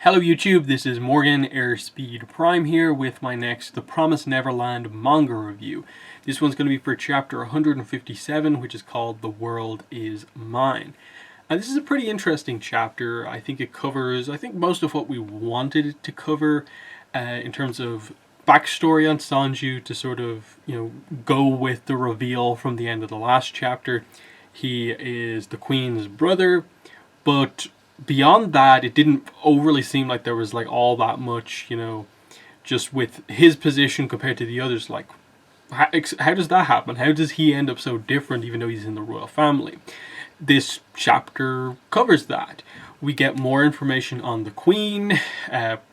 Hello YouTube, this is Morgan Airspeed Prime here with my next The Promised Neverland manga review. This one's going to be for chapter 157, which is called The World Is Mine. And this is a pretty interesting chapter. I think it covers, most of what we wanted it to cover in terms of backstory on Sonju to sort of, go with the reveal from the end of the last chapter. He is the Queen's brother, but beyond that, it didn't overly seem like there was like all that much, just with his position compared to the others. Like, how does that happen? How does he end up so different even though he's in the royal family? This chapter covers that. We get more information on the Queen,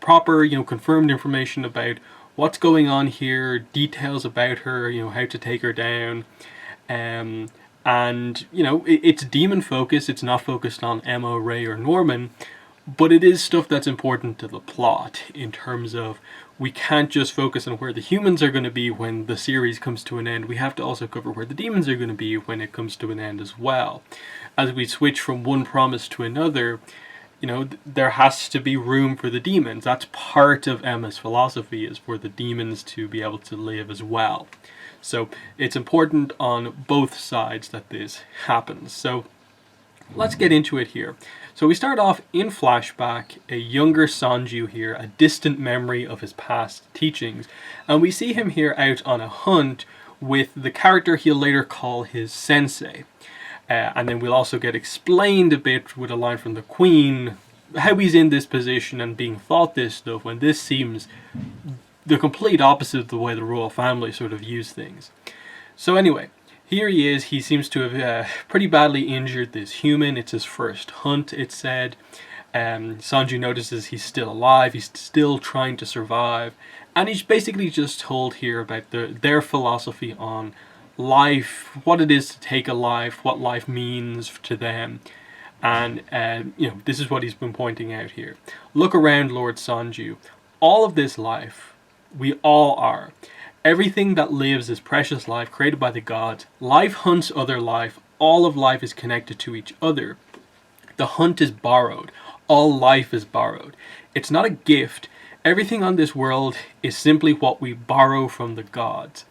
proper, confirmed information about what's going on here, details about her, how to take her down. And, it's demon focused, it's not focused on Emma, Ray, or Norman, but it is stuff that's important to the plot in terms of we can't just focus on where the humans are going to be when the series comes to an end. We have to also cover where the demons are going to be when it comes to an end as well. As we switch from one promise to another, there has to be room for the demons. That's part of Emma's philosophy, is for the demons to be able to live as well. So it's important on both sides that this happens. So let's get into it here. So we start off in flashback, a younger Sonju here, a distant memory of his past teachings. And we see him here out on a hunt with the character he'll later call his sensei. And then we'll also get explained a bit with a line from the Queen, how he's in this position and being taught this stuff when this seems the complete opposite of the way the royal family sort of use things. So anyway, here he is. He seems to have pretty badly injured this human. It's his first hunt, it's said. Sonju notices he's still alive. He's still trying to survive. And he's basically just told here about their philosophy on life, what it is to take a life, what life means to them. And, this is what he's been pointing out here. Look around, Lord Sonju. All of this life, we all are. Everything that lives is precious life created by the gods. Life hunts other life. All of life is connected to each other. The hunt is borrowed. All life is borrowed. It's not a gift. Everything on this world is simply what we borrow from the gods.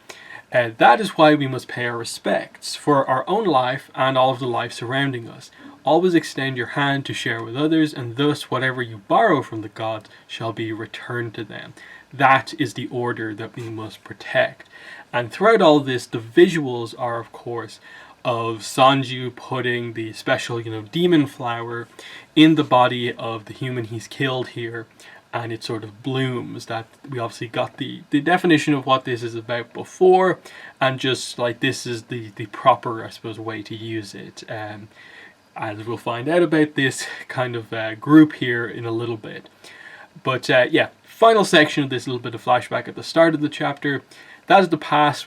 That is why we must pay our respects for our own life and all of the life surrounding us. Always extend your hand to share with others, and thus whatever you borrow from the gods shall be returned to them. That is the order that we must protect. And throughout all this, the visuals are, of course, of Sonju putting the special, demon flower in the body of the human he's killed here, and it sort of blooms. That we obviously got the definition of what this is about before, and just like this is the proper, I suppose, way to use it. As we'll find out about this kind of group here in a little bit. But final section of this little bit of flashback at the start of the chapter. That is the path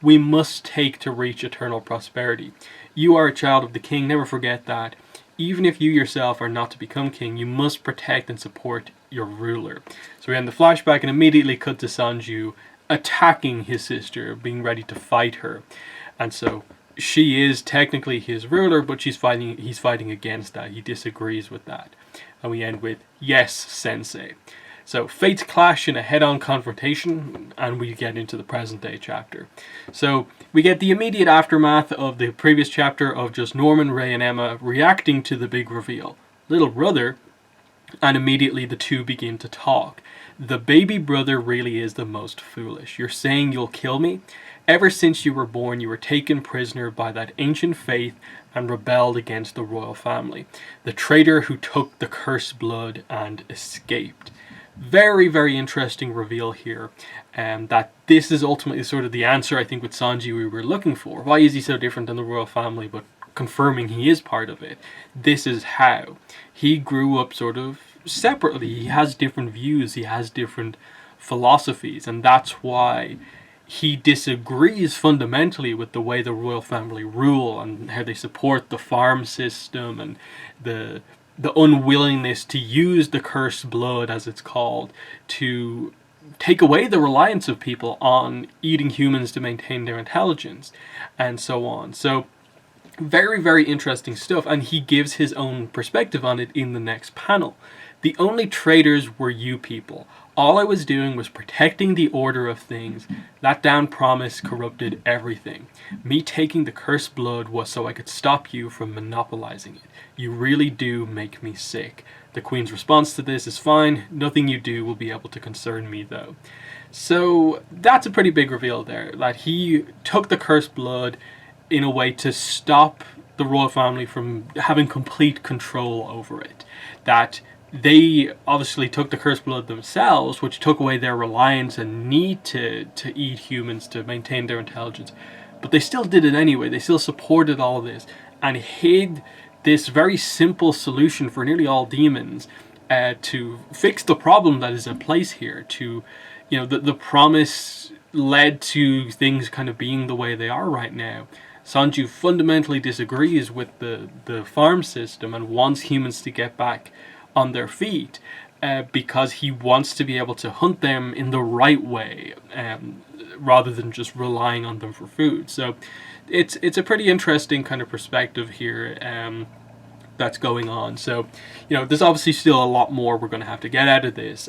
we must take to reach eternal prosperity. You are a child of the king, never forget that. Even if you yourself are not to become king, you must protect and support your ruler. So we end the flashback and immediately cut to Sonju attacking his sister, being ready to fight her. And so she is technically his ruler, but he's fighting against that. He disagrees with that. And we end with, yes, sensei. So fates clash in a head-on confrontation, and we get into the present day chapter. So we get the immediate aftermath of the previous chapter of just Norman, Ray, and Emma reacting to the big reveal. Little brother, and immediately the two begin to talk. The baby brother really is the most foolish. You're saying you'll kill me? Ever since you were born, you were taken prisoner by that ancient faith and rebelled against the royal family. The traitor who took the cursed blood and escaped. Very, very interesting reveal here. That this is ultimately sort of the answer, I think, with Sonju we were looking for. Why is he so different than the royal family, but confirming he is part of it? This is how. He grew up sort of separately. He has different views. He has different philosophies. And that's why he disagrees fundamentally with the way the royal family rule and how they support the farm system and the unwillingness to use the cursed blood, as it's called, to take away the reliance of people on eating humans to maintain their intelligence and so on. So very, very interesting stuff, and he gives his own perspective on it in the next panel. The only traitors were you people. All I was doing was protecting the order of things. That damn promise corrupted everything. Me taking the cursed blood was so I could stop you from monopolizing it. You really do make me sick. The Queen's response to this is fine. Nothing you do will be able to concern me, though. So that's a pretty big reveal there, that he took the cursed blood in a way to stop the royal family from having complete control over it. That they obviously took the cursed blood themselves, which took away their reliance and need to eat humans to maintain their intelligence. But they still did it anyway. They still supported all of this and hid this very simple solution for nearly all demons to fix the problem that is in place here. To, you know, the promise led to things kind of being the way they are right now. Sonju fundamentally disagrees with the farm system and wants humans to get back on their feet because he wants to be able to hunt them in the right way rather than just relying on them for food. So it's a pretty interesting kind of perspective here that's going on. So, you know, there's obviously still a lot more we're going to have to get out of this.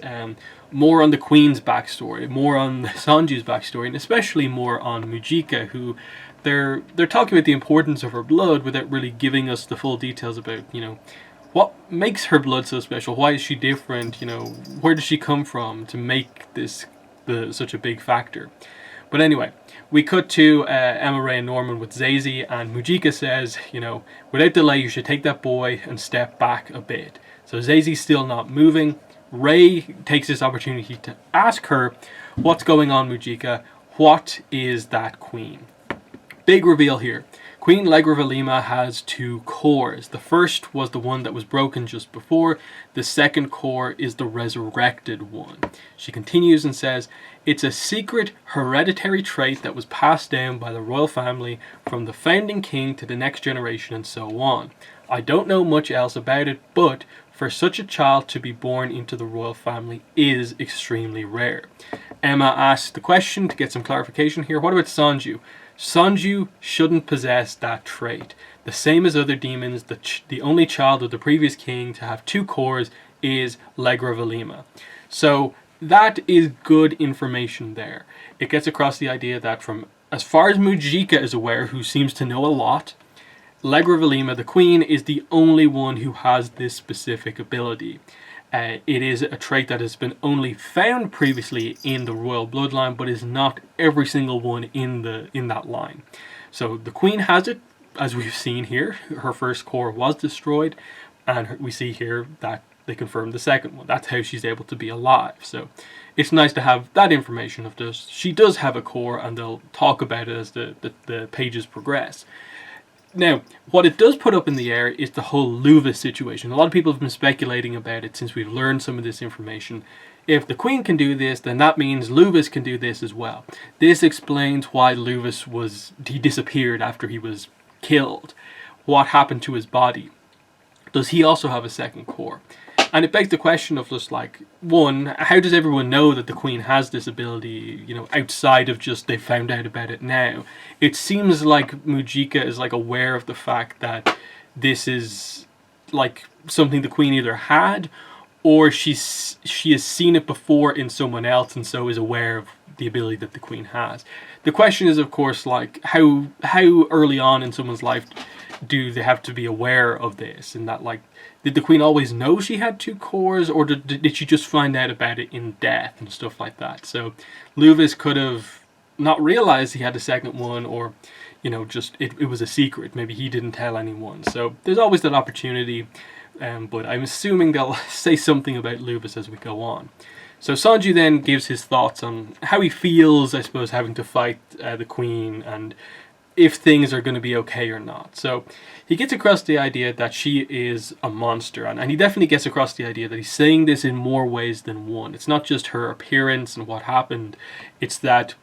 More on the Queen's backstory, more on Sonju's backstory, and especially more on Mujika, who they're talking about the importance of her blood without really giving us the full details about, you know, what makes her blood so special? Why is she different? You know, where does she come from to make this such a big factor? But anyway, we cut to Emma, Ray, and Norman with Zazie, and Mujika says, you know, without delay, you should take that boy and step back a bit. So Zazie's still not moving. Ray takes this opportunity to ask her, what's going on, Mujika? What is that queen? Big reveal here. Queen Legravalima has 2 cores. The first was the one that was broken just before. The second core is the resurrected one. She continues and says, it's a secret hereditary trait that was passed down by the royal family from the founding king to the next generation and so on. I don't know much else about it, but for such a child to be born into the royal family is extremely rare. Emma asks the question to get some clarification here. What about Sonju? Sonju shouldn't possess that trait. The same as other demons, the only child of the previous king to have 2 cores is Legravalima. So that is good information there. It gets across the idea that from as far as Mujika is aware, who seems to know a lot, Legravalima, the queen, is the only one who has this specific ability. It is a trait that has been only found previously in the royal bloodline, but is not every single one in that line. So the queen has it, as we've seen here. Her first core was destroyed, and we see here that they confirmed the second one. That's how she's able to be alive. So it's nice to have that information of this. She does have a core, and they'll talk about it as the pages progress. Now, what it does put up in the air is the whole Luvis situation. A lot of people have been speculating about it since we've learned some of this information. If the Queen can do this, then that means Luvis can do this as well. This explains why Luvis he disappeared after he was killed. What happened to his body? Does he also have a second core? And it begs the question of just like, one, how does everyone know that the Queen has this ability, you know, outside of just they found out about it now? It seems like Mujika is like aware of the fact that this is like something the Queen either had, or she has seen it before in someone else and so is aware of the ability that the Queen has. The question is, of course, like how early on in someone's life do they have to be aware of this? And that, like, did the Queen always know she had 2 cores, or did she just find out about it in death and stuff like that? So Luvis could have not realized he had a second one, or, you know, just it was a secret. Maybe he didn't tell anyone. So there's always that opportunity, but I'm assuming they'll say something about Luvis as we go on. So Sonju then gives his thoughts on how he feels, I suppose, having to fight the Queen, and if things are going to be okay or not. So he gets across the idea that she is a monster, and he definitely gets across the idea that he's saying this in more ways than one. It's not just her appearance and what happened, it's that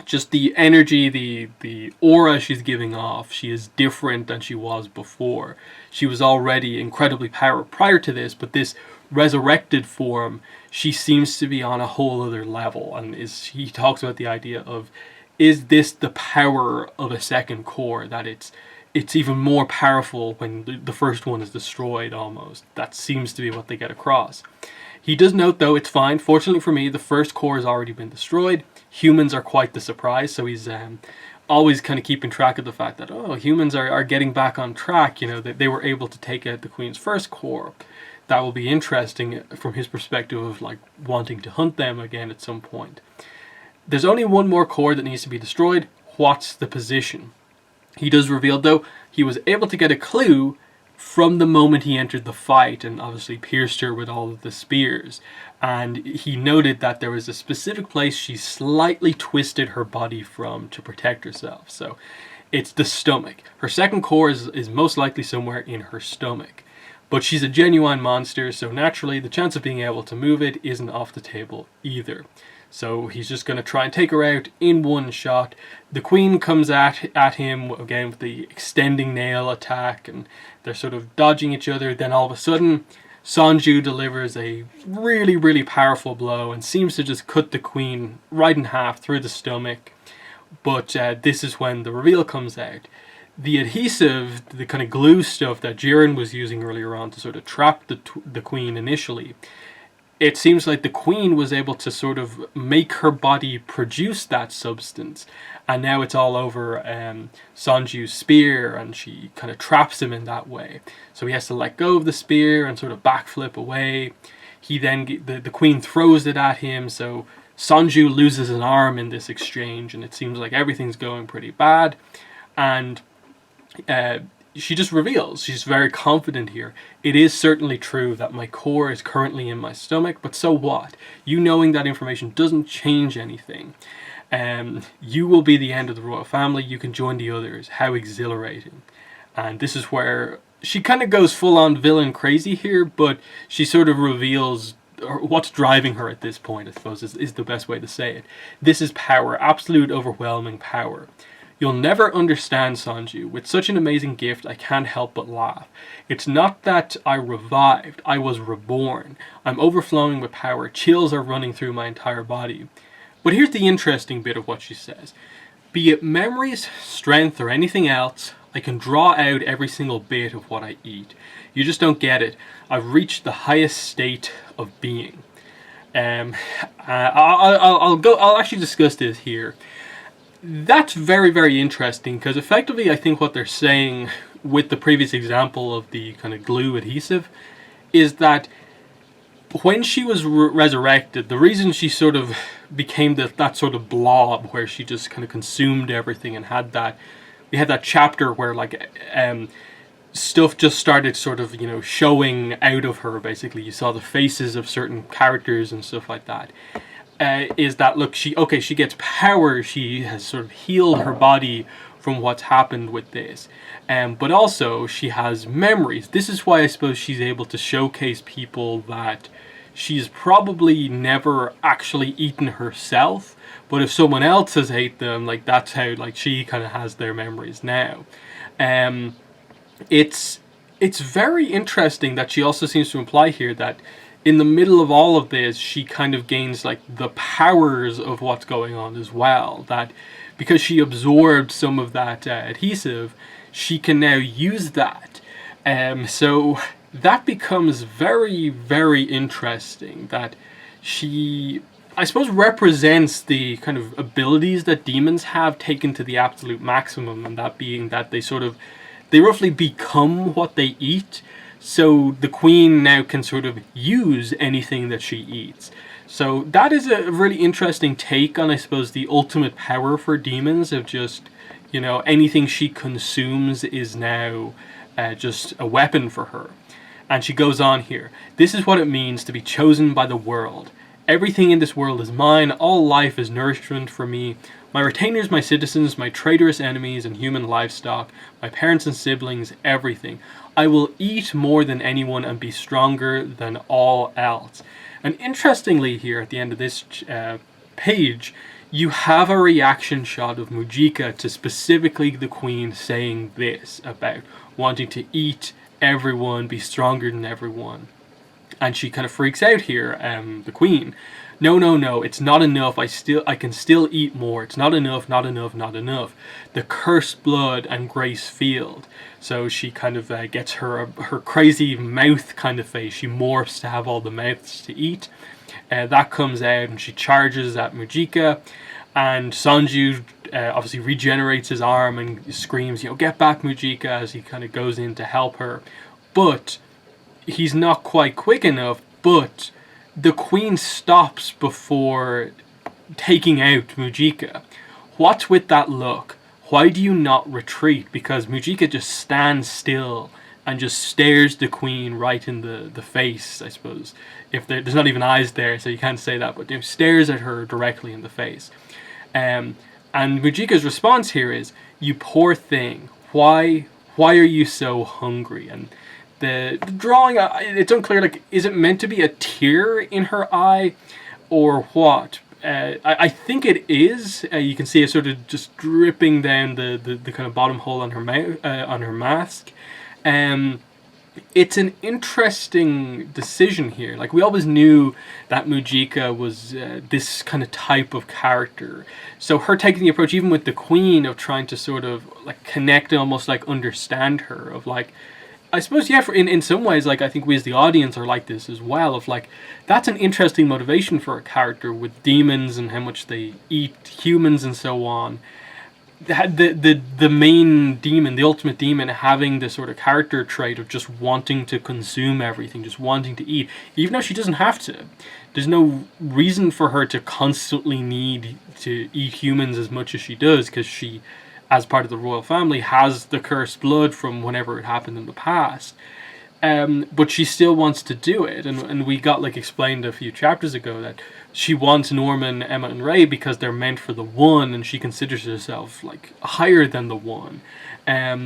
just the energy, the aura she's giving off, she is different than she was before. She was already incredibly powerful prior to this, but this resurrected form, she seems to be on a whole other level. And he talks about the idea of, is this the power of a second core, that it's it's even more powerful when the first one is destroyed almost. That seems to be what they get across. He does note, though, it's fine. Fortunately for me, the first core has already been destroyed. Humans are quite the surprise, so he's always kind of keeping track of the fact that, oh, humans are getting back on track. You know, they were able to take out the Queen's first core. That will be interesting from his perspective of like wanting to hunt them again at some point. There's only one more core that needs to be destroyed. What's the position? He does reveal, though, he was able to get a clue from the moment he entered the fight and obviously pierced her with all of the spears. And he noted that there was a specific place she slightly twisted her body from to protect herself. So it's the stomach. Her second core is most likely somewhere in her stomach. But she's a genuine monster, so naturally the chance of being able to move it isn't off the table either. So he's just going to try and take her out in one shot. The Queen comes at him again with the extending nail attack, and they're sort of dodging each other. Then all of a sudden, Sonju delivers a really, really powerful blow and seems to just cut the Queen right in half through the stomach. But this is when the reveal comes out. The adhesive, the kind of glue stuff that Jiren was using earlier on to sort of trap the Queen initially, it seems like the Queen was able to sort of make her body produce that substance, and now it's all over Sonju's spear, and she kind of traps him in that way. So he has to let go of the spear and sort of backflip away. He then, the Queen throws it at him, so Sonju loses an arm in this exchange, and it seems like everything's going pretty bad. And she just reveals, she's very confident here. It is certainly true that my core is currently in my stomach, but so what? You knowing that information doesn't change anything. You will be the end of the royal family. You can join the others. How exhilarating. And this is where she kind of goes full-on villain crazy here, but she sort of reveals what's driving her at this point, I suppose, is the best way to say it. This is power, absolute overwhelming power. You'll never understand, Sonju. With such an amazing gift, I can't help but laugh. It's not that I revived, I was reborn. I'm overflowing with power. Chills are running through my entire body. But here's the interesting bit of what she says. Be it memories, strength, or anything else, I can draw out every single bit of what I eat. You just don't get it. I've reached the highest state of being. I'll actually discuss this here. That's very, very interesting, because effectively I think what they're saying with the previous example of the kind of glue adhesive is that when she was resurrected, the reason she sort of became that sort of blob where she just kind of consumed everything and had that, we had that chapter where like stuff just started sort of, you know, showing out of her, basically. You saw the faces of certain characters and stuff like that. Is that, look, she gets power, she has sort of healed her body from what's happened with this. But also, she has memories. This is why I suppose she's able to showcase people that she's probably never actually eaten herself, but if someone else has ate them, like, that's how, like, she kind of has their memories now. It's very interesting that she also seems to imply here that in the middle of all of this, she kind of gains like the powers of what's going on as well. That because she absorbed some of that adhesive, she can now use that. So that becomes very, very interesting. That she, I suppose, represents the kind of abilities that demons have taken to the absolute maximum, and that being that they roughly become what they eat. So the Queen now can sort of use anything that she eats. So that is a really interesting take on, I suppose, the ultimate power for demons of just, you know, anything she consumes is now just a weapon for her. And she goes on here. This is what it means to be chosen by the world. Everything in this world is mine. All life is nourishment for me. My retainers, my citizens, my traitorous enemies and human livestock, my parents and siblings, everything. I will eat more than anyone and be stronger than all else. And interestingly here at the end of this page, you have a reaction shot of Mujika to specifically the Queen saying this about wanting to eat everyone, be stronger than everyone. and she kind of freaks out here, the queen. No, no, no, it's not enough. I can still eat more. It's not enough, not enough, not enough. The cursed blood and grace field. So she kind of gets her crazy mouth kind of face. She morphs to have all the mouths to eat. That comes out, and she charges at Mujika, and Sonju obviously regenerates his arm and screams, get back, Mujika, as he kind of goes in to help her. But he's not quite quick enough, but the queen stops before taking out Mujika. What's with that look? Why do you not retreat? Because Mujika just stands still and just stares the queen right in the face, I suppose. If there's not even eyes there, so you can't say that, but stares at her directly in the face. And Mujika's response here is, "You poor thing, why are you so hungry?" And the drawing, it's unclear, like, is it meant to be a tear in her eye or what? I think it is. You can see it sort of just dripping down the kind of bottom hole on her mouth, on her mask. It's an interesting decision here. Like, we always knew that Mujika was this kind of type of character. So her taking the approach, even with the queen, of trying to sort of like connect and almost like understand her, of like, I suppose, yeah, in some ways, like, I think we as the audience are like this as well, of like, that's an interesting motivation for a character with demons and how much they eat humans and so on. The main demon, the ultimate demon, having this sort of character trait of just wanting to consume everything, just wanting to eat, even though she doesn't have to. There's no reason for her to constantly need to eat humans as much as she does, because she, as part of the royal family, has the cursed blood from whenever it happened in the past. But she still wants to do it, and we got like explained a few chapters ago that she wants Norman, Emma, and Ray because they're meant for the one, and she considers herself like higher than the one.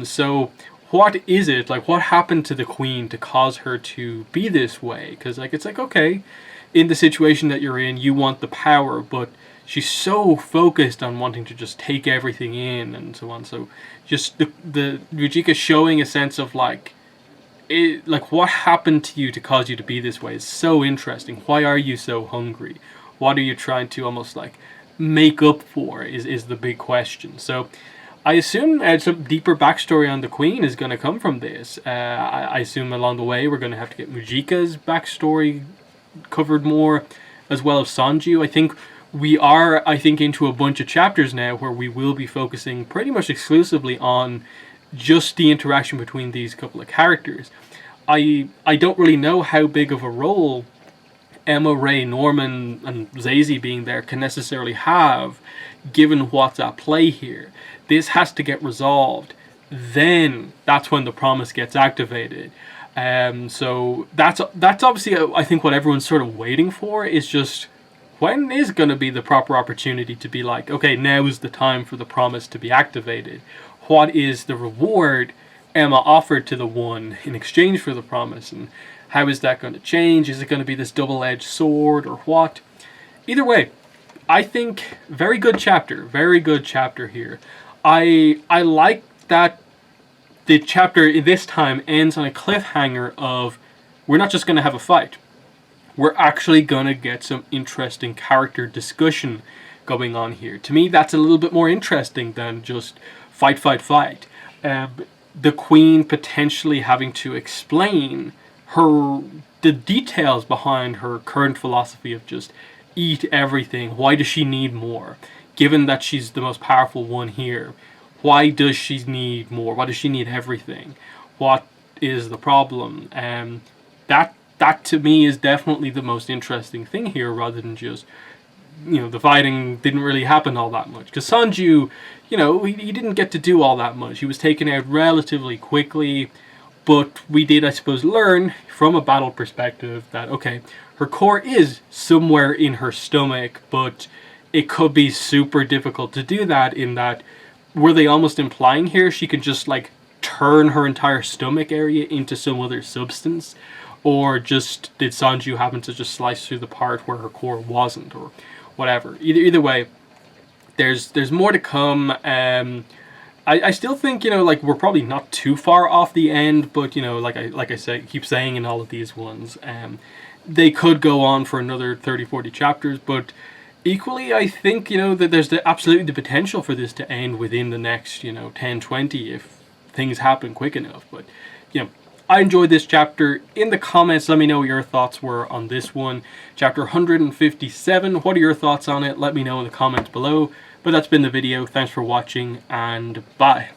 So what is it, like, what happened to the queen to cause her to be this way? Because like, it's like, okay, in the situation that you're in, you want the power, but she's so focused on wanting to just take everything in and so on. So just the Mujika showing a sense of like, like, what happened to you to cause you to be this way is so interesting. Why are you so hungry? What are you trying to almost like make up for is the big question. So I assume some deeper backstory on the queen is going to come from this. I assume along the way we're going to have to get Mujika's backstory covered more, as well as Sonju. I think we are, into a bunch of chapters now where we will be focusing pretty much exclusively on just the interaction between these couple of characters. I don't really know how big of a role Emma, Ray, Norman, and Zazie being there can necessarily have, given what's at play here. This has to get resolved. Then that's when the promise gets activated. So that's obviously, I think, what everyone's sort of waiting for, is just, when is going to be the proper opportunity to be like, okay, now is the time for the promise to be activated. What is the reward Emma offered to the one in exchange for the promise, and how is that going to change? Is it going to be this double-edged sword or what? Either way, I think very good chapter here. I like that the chapter this time ends on a cliffhanger of, we're not just going to have a fight. We're actually going to get some interesting character discussion going on here. To me, that's a little bit more interesting than just fight. The queen potentially having to explain the details behind her current philosophy of just eat everything. Why does she need more? Given that she's the most powerful one here, why does she need more? Why does she need everything? What is the problem? That to me is definitely the most interesting thing here, rather than just, the fighting didn't really happen all that much. Because Sonju, he didn't get to do all that much. He was taken out relatively quickly, but we did, I suppose, learn from a battle perspective that, okay, her core is somewhere in her stomach, but it could be super difficult to do that, in that, were they almost implying here she could just, like, turn her entire stomach area into some other substance? Or just did Sonju happen to just slice through the part where her core wasn't, or whatever? Either way, there's more to come. I still think, you know, like, we're probably not too far off the end, but, you know, like I say, keep saying in all of these ones, they could go on for another 30, 40 chapters, but equally, I think, you know, that there's absolutely the potential for this to end within the next, you know, 10, 20 if things happen quick enough. But, you know, I enjoyed this chapter. In the comments, let me know what your thoughts were on this one. Chapter 157, what are your thoughts on it? Let me know in the comments below. But that's been the video. Thanks for watching, and bye.